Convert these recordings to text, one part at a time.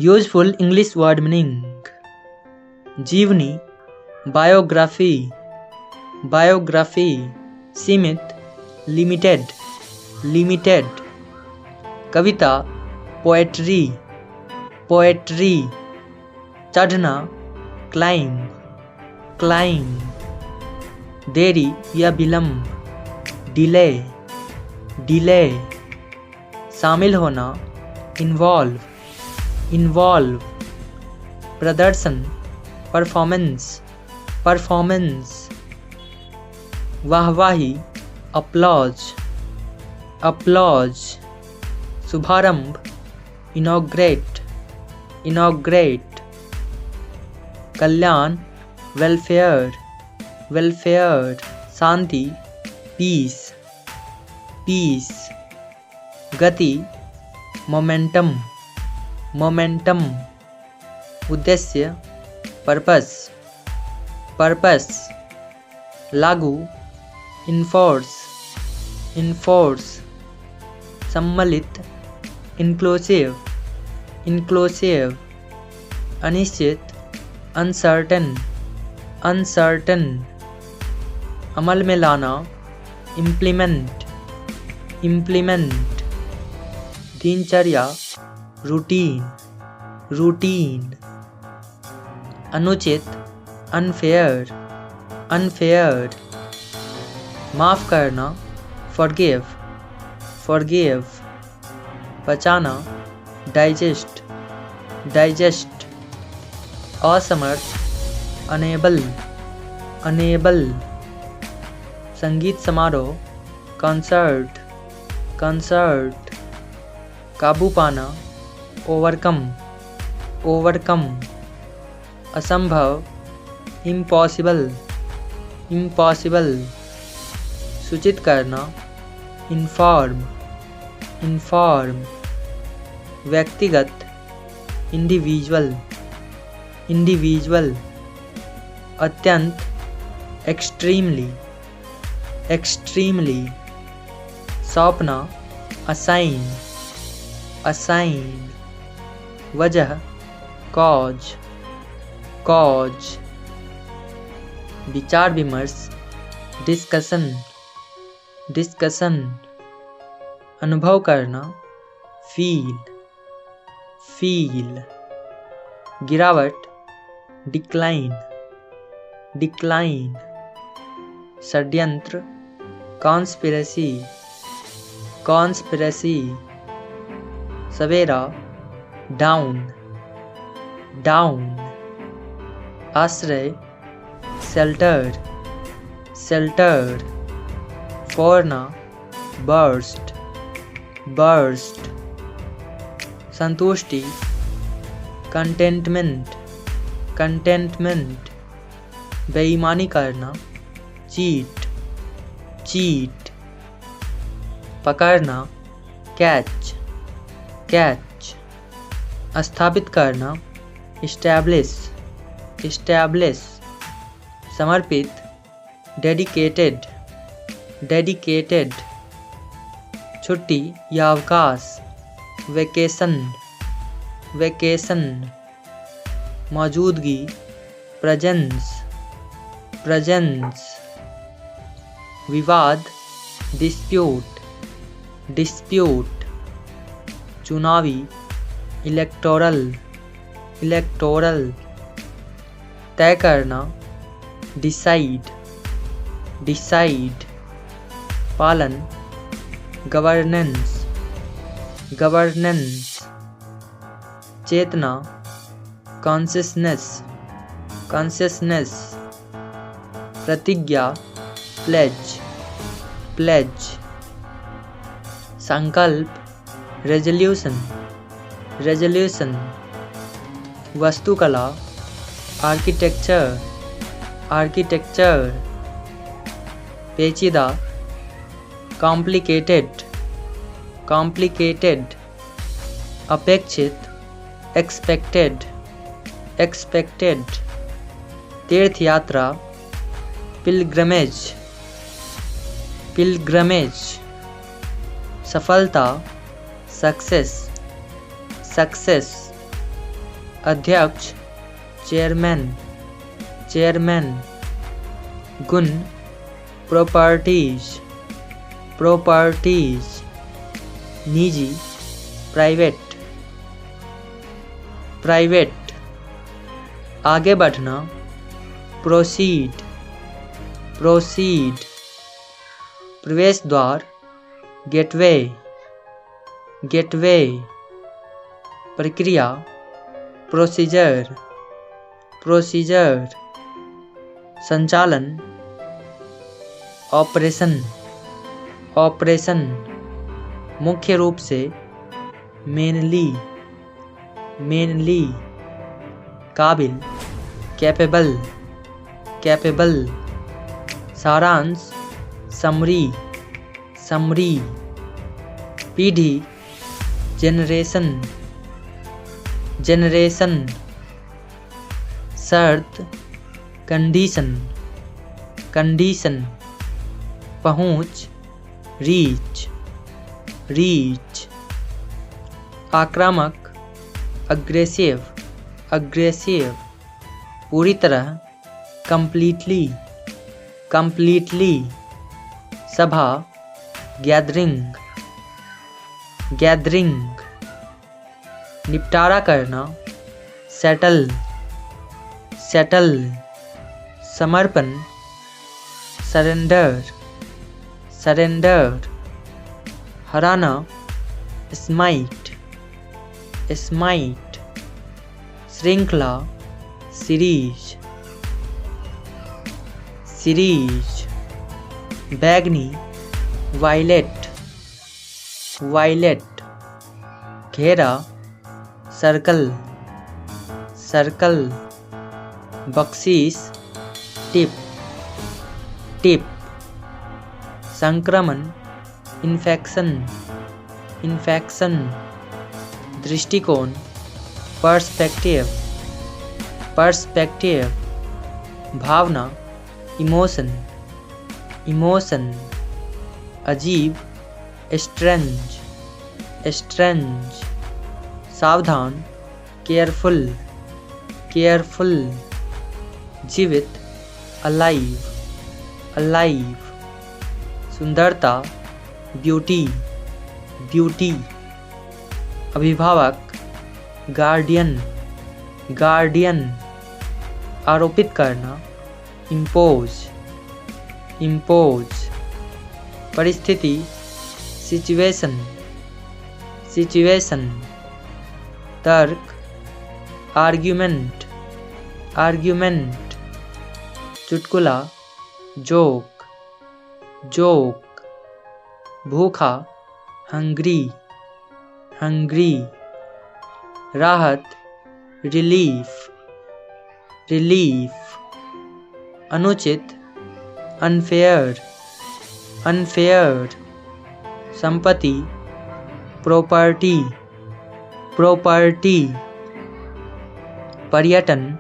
Useful English word meaning. जीवनी, biography, biography. सीमित, limited, limited. कविता, poetry, poetry. चढ़ना, climb, climb. देरी या विलंब, डिले, डिले। शामिल होना, इन्वॉल्व, इन्वॉल्व। प्रदर्शन, परफॉर्मेंस, परफॉर्मेंस। वाहवाही, अपलॉज, अपलॉज। शुभारंभ, इनॉग्रेट, इनॉग्रेट। कल्याण, वेलफेयर, वेलफेयर। शांति, पीस, पीस। गति, मोमेंटम, मोमेंटम। उद्देश्य, पर्पस, पर्पस। लागू, इन्फोर्स, इन्फोर्स। सम्मिलित, इंक्लूसिव, इंक्लूसिव। अनिश्चित, अनसर्टेन, अनसर्टेन। अमल में लाना, इम्प्लीमेंट, इम्प्लीमेंट। दिनचर्या, रूटीन, रूटीन। अनुचित, अनफेयर, अनफेयर। माफ़ करना, फॉरगिव, फॉरगिव। पचाना, digest, digest. असमर्थ, अनेबल, अनेबल। संगीत समारोह, कॉन्सर्ट, कॉन्सर्ट। काबू पाना, ओवरकम, ओवरकम। असंभव, इम्पॉसिबल, इम्पॉसिबल। सूचित करना, इन्फॉर्म, इन्फॉर्म। व्यक्तिगत, इंडिविजुअल, इंडिविजुअल। अत्यंत, एक्सट्रीमली, एक्सट्रीमली। सौंपना, असाइन, असाइन। वजह, कॉज, कॉज। विचार विमर्श, डिस्कशन, डिस्कशन। अनुभव करना, फील, फील। गिरावट, डिक्लाइन, डिक्लाइन। षड्यंत्र, कॉन्स्पिरेसी, कॉन्स्पिरेसी। सवेरा, डाउन, डाउन। आश्रय, शेल्टर, शेल्टर। फोड़ना, बर्स्ट, बर्स्ट। संतुष्टि, कंटेंटमेंट, कंटेंटमेंट। बेईमानी करना, चीट, चीट। पकड़ना, कैच, कैच। स्थापित करना, इस्टैब्लिश, इस्टैब्लिश। समर्पित, डेडिकेटेड, डेडिकेटेड। छुट्टी या अवकाश, वेकेशन, वेकेशन। मौजूदगी, प्रेजेंस, प्रेजेंस। विवाद, डिस्प्यूट, डिस्प्यूट। चुनावी, इलेक्टोरल, इलेक्टोरल। तय करना, डिसाइड, डिसाइड। पालन, गवर्नेंस, गवर्नेंस। चेतना, कॉन्शियसनेस, कॉन्शियसनेस। प्रतिज्ञा, प्लेज, प्लेज। संकल्प, रेजोल्यूशन, रेजोल्यूशन। वस्तुकला, आर्किटेक्चर, आर्किटेक्चर। पेचीदा, कॉम्प्लिकेटेड, कॉम्प्लिकेटेड। अपेक्षित, एक्सपेक्टेड, एक्सपेक्टेड। तीर्थयात्रा, पिलग्रमेज, पिलग्रमेज। सफलता, सक्सेस, सक्सेस। अध्यक्ष, चेयरमैन, चेयरमैन। गुण, प्रॉपर्टीज, प्रॉपर्टीज। निजी, प्राइवेट, प्राइवेट। आगे बढ़ना, प्रोसीड, प्रोसीड। प्रवेश द्वार, गेटवे, गेटवे। प्रक्रिया, प्रोसीजर, प्रोसीजर। संचालन, ऑपरेशन, ऑपरेशन। मुख्य रूप से, मेनली, मेनली। काबिल, कैपेबल, कैपेबल। सारांश, समरी, समरी। पीढ़ी, जनरेशन, जनरेशन। शर्त, कंडीशन, कंडीशन। पहुँच, रीच, रीच। आक्रामक, अग्रेसिव, अग्रेसिव। पूरी तरह, कंप्लीटली, कंप्लीटली। सभा, गैदरिंग, गैदरिंग। निपटारा करना, सेटल, सेटल। समर्पण, सरेंडर, सरेंडर। हराना, स्माइट, स्माइट। श्रृंखला, सीरीज, सीरीज। बैगनी, वायलेट, वायलेट। घेरा, सर्कल, सर्कल। बख्शीश, टिप, टिप। संक्रमण, इन्फेक्शन, इन्फेक्शन। दृष्टिकोण, पर्सपेक्टिव, पर्सपेक्टिव। भावना, इमोशन, इमोशन। अजीब, स्ट्रेंज, स्ट्रेंज। सावधान, केयरफुल, केयरफुल। जीवित, अलाइव, अलाइव। सुंदरता, ब्यूटी, ब्यूटी। अभिभावक, गार्डियन, गार्डियन। आरोपित करना, इम्पोज, इम्पोज। परिस्थिति, सिचुएशन, सिचुएशन। तर्क, आर्ग्यूमेंट, आर्ग्यूमेंट। चुटकुला, जोक, जोक। भूखा, हंग्री, हंग्री। राहत, रिलीफ, रिलीफ। अनुचित, अनफेयर, अनफेयर। संपत्ति, प्रॉपर्टी, प्रॉपर्टी। पर्यटन,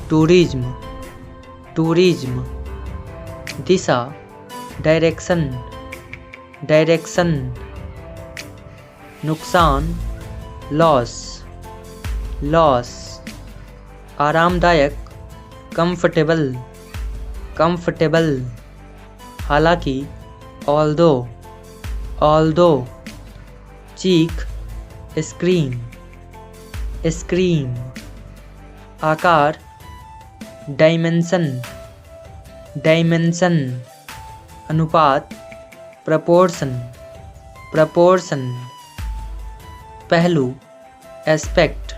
टूरिज्म, टूरिज्म। दिशा, डायरेक्शन, डायरेक्शन। नुकसान, लॉस, लॉस। आरामदायक, कंफर्टेबल, कंफर्टेबल। हालांकि, ऑल्दो, ऑल्दो। चीख, स्क्रीम, स्क्रीम। आकार, डायमेंशन, डायमेंशन। अनुपात, प्रपोर्शन, प्रपोर्शन। पहलू, एस्पेक्ट,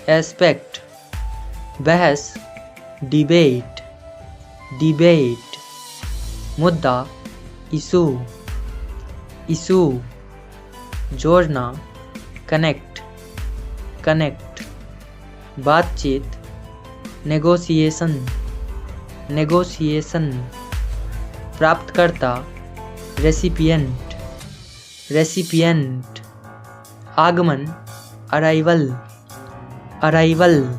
एस्पेक्ट। बहस, डिबेट, डिबेट। मुद्दा, इशू, इशू। जोड़ना, कनेक्ट, कनेक्ट। बातचीत, नेगोशिएशन, नेगोशिएशन। प्राप्तकर्ता, रेसिपिएंट, रेसिपिएंट। आगमन, अराइवल, अराइवल।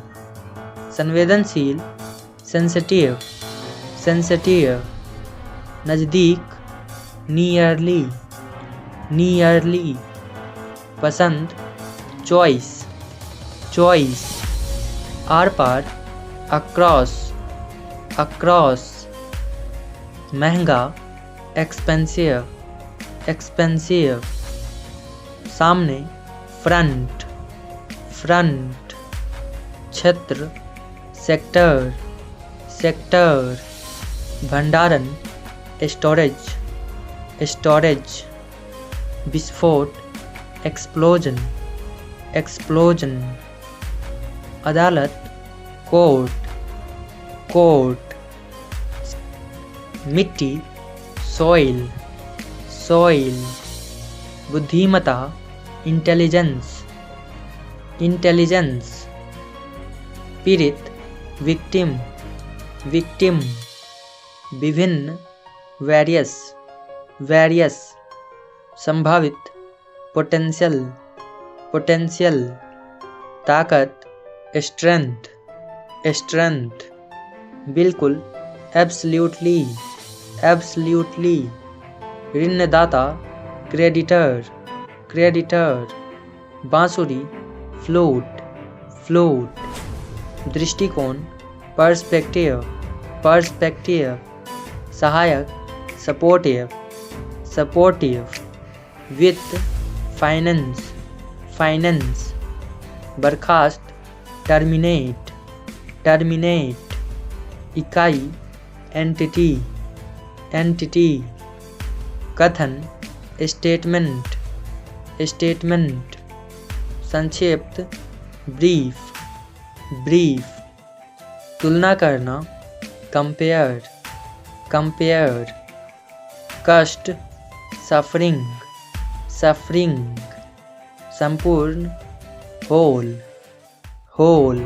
संवेदनशील, सेंसिटिव, सेंसिटिव। नज़दीक, नियरली, नियरली। पसंद, चॉइस, चॉइस। आर पार, अक्रॉस, अक्रॉस, महंगा, एक्सपेंसिव, एक्सपेंसिव, सामने, फ्रंट, फ्रंट, क्षेत्र, सेक्टर, सेक्टर, भंडारण, स्टोरेज, स्टोरेज, विस्फोट, एक्सप्लोजन, एक्सप्लोजन, अदालत, कोर्ट, कोर्ट, मिट्टी, सॉइल, सॉइल, बुद्धिमता, इंटेलिजेंस, इंटेलिजेंस, पीड़ित, विक्टिम, विक्टिम, विभिन्न, वेरियस, वेरियस, संभावित, पोटेंशियल, पोटेंशियल, ताकत, स्ट्रेंथ, स्ट्रेंथ, बिल्कुल, एब्सल्यूटली, एब्सल्यूटली, ऋणदाता, क्रेडिटर, क्रेडिटर, बांसुरी, फ्लूट, फ्लूट, दृष्टिकोण, पर्सपेक्टिव, पर्सपेक्टिव, सहायक, सपोर्टिव, सपोर्टिव, वित्त, फाइनेंस, फाइनेंस, बर्खास्त, टर्मिनेट, टर्मिनेट, इकाई, एंटिटी, एंटिटी, कथन, स्टेटमेंट, स्टेटमेंट, संक्षिप्त, ब्रीफ, ब्रीफ, तुलना करना, कंपेयर, कंपेयर, कष्ट, सफरिंग, सफरिंग, संपूर्ण, होल, होल।